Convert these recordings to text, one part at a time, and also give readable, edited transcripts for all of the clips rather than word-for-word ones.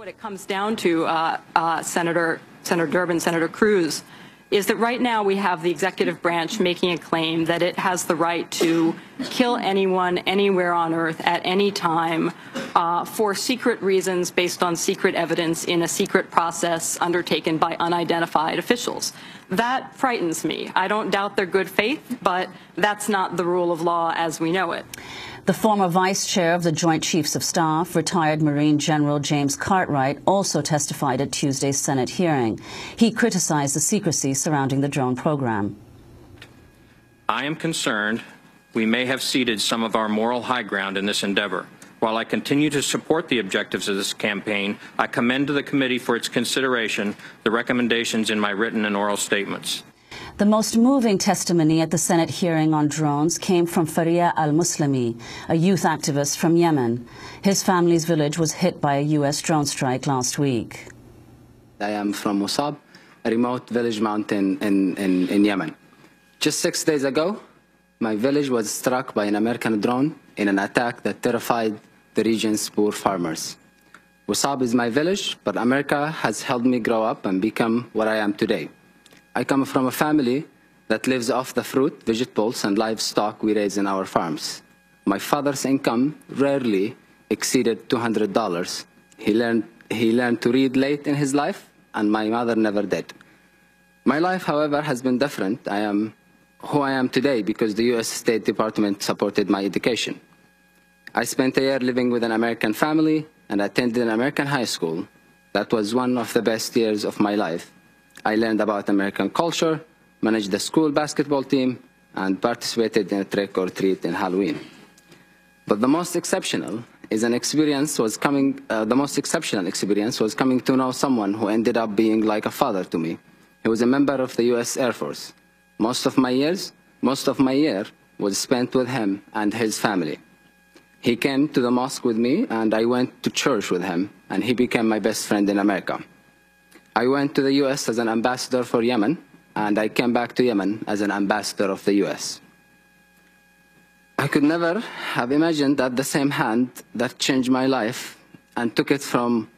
what it comes down to, Senator Durbin, Senator Cruz, is that right now we have the executive branch making a claim that it has the right to kill anyone, anywhere on earth, at any time, for secret reasons based on secret evidence in a secret process undertaken by unidentified officials. That frightens me. I don't doubt their good faith, but that's not the rule of law as we know it. The former vice chair of the Joint Chiefs of Staff, retired Marine General James Cartwright, also testified at Tuesday's Senate hearing. He criticized the secrecy surrounding the drone program. I am concerned we may have ceded some of our moral high ground in this endeavor. While I continue to support the objectives of this campaign, I commend to the committee for its consideration the recommendations in my written and oral statements. The most moving testimony at the Senate hearing on drones came from Farea al-Muslimi, a youth activist from Yemen. His family's village was hit by a U.S. drone strike last week. I am from Musab, a remote village mountain in Yemen. Just 6 days ago, my village was struck by an American drone in an attack that terrified the region's poor farmers. Musab is my village, but America has helped me grow up and become what I am today. I come from a family that lives off the fruit, vegetables, and livestock we raise in our farms. My father's income rarely exceeded $200. He learned to read late in his life, and my mother never did. My life, however, has been different. I am who I am today because the U.S. State Department supported my education. I spent a year living with an American family and attended an American high school. That was one of the best years of my life. I learned about American culture, managed the school basketball team, and participated in a trick or treat in Halloween. But the most exceptional experience was coming to know someone who ended up being like a father to me. He was a member of the U.S. Air Force. Most of my year was spent with him and his family. He came to the mosque with me, and I went to church with him, and he became my best friend in America. I went to the U.S. as an ambassador for Yemen, and I came back to Yemen as an ambassador of the U.S. I could never have imagined that the same hand that changed my life and took it from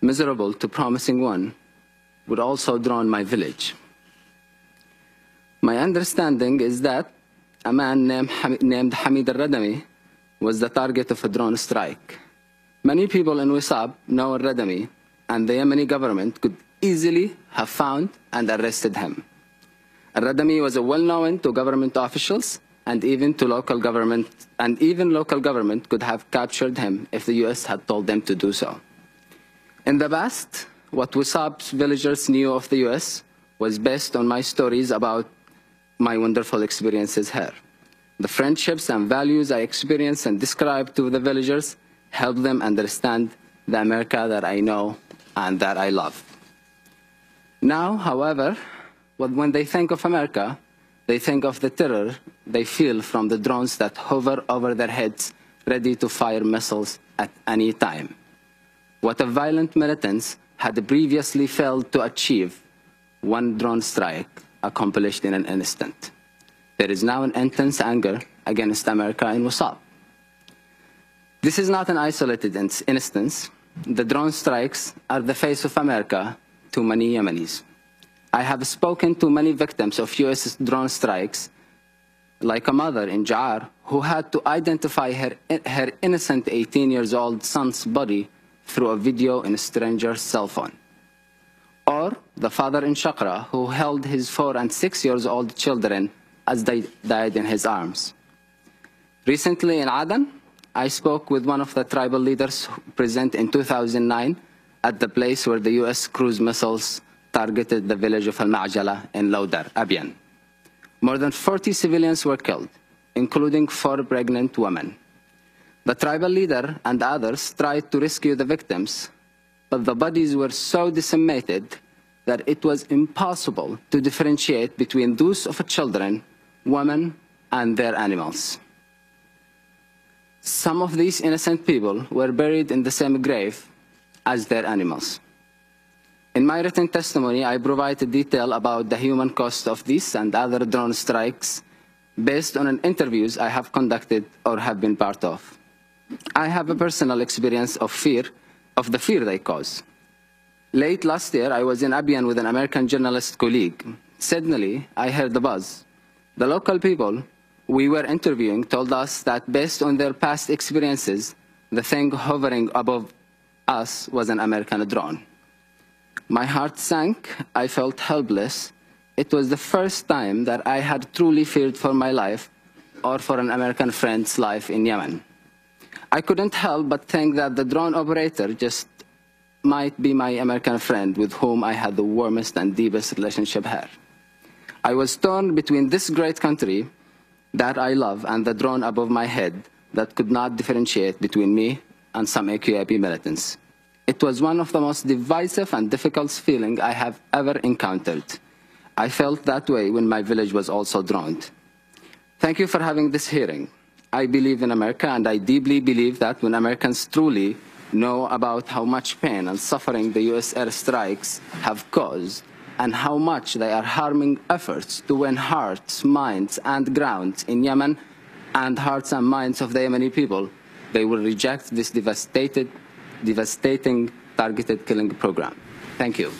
miserable to promising one would also drone my village. My understanding is that a man named Hamid al-Radami was the target of a drone strike. Many people in Wisab know al-Radami, and the Yemeni government could easily have found and arrested him. Al-Radami was well-known to government officials and even to local government, and even local government could have captured him if the U.S. had told them to do so. In the past, what Wisab's villagers knew of the U.S. was based on my stories about my wonderful experiences here. The friendships and values I experienced and described to the villagers helped them understand the America that I know and that I love. Now, however, when they think of America, they think of the terror they feel from the drones that hover over their heads, ready to fire missiles at any time. What a violent militants had previously failed to achieve, one drone strike accomplished in an instant. There is now an intense anger against America in Wisab. This is not an isolated instance. The drone strikes are the face of America to many Yemenis. I have spoken to many victims of U.S. drone strikes, like a mother in Jaar who had to identify her innocent 18-year-old son's body through a video in a stranger's cell phone. Or the father in Shakra who held his 4- and 6-year-old children as they died in his arms. Recently in Aden, I spoke with one of the tribal leaders present in 2009 at the place where the U.S. cruise missiles targeted the village of Al-Ma'jala in Lawdar, Abian. More than 40 civilians were killed, including 4 pregnant women. The tribal leader and others tried to rescue the victims, but the bodies were so decimated that it was impossible to differentiate between those of children, women, and their animals. Some of these innocent people were buried in the same grave as their animals. In my written testimony, I provided detail about the human cost of these and other drone strikes based on interviews I have conducted or have been part of. I have a personal experience of the fear they cause. Late last year, I was in Abyan with an American journalist colleague. Suddenly, I heard the buzz. The local people we were interviewing told us that based on their past experiences, the thing hovering above us was an American drone. My heart sank. I felt helpless. It was the first time that I had truly feared for my life or for an American friend's life in Yemen. I couldn't help but think that the drone operator just might be my American friend with whom I had the warmest and deepest relationship here. I was torn between this great country that I love and the drone above my head that could not differentiate between me and some AQAP militants. It was one of the most divisive and difficult feelings I have ever encountered. I felt that way when my village was also droned. Thank you for having this hearing. I believe in America, and I deeply believe that when Americans truly know about how much pain and suffering the U.S. airstrikes have caused, and how much they are harming efforts to win hearts, minds, and ground in Yemen, and hearts and minds of the Yemeni people, they will reject this devastating, targeted killing program. Thank you.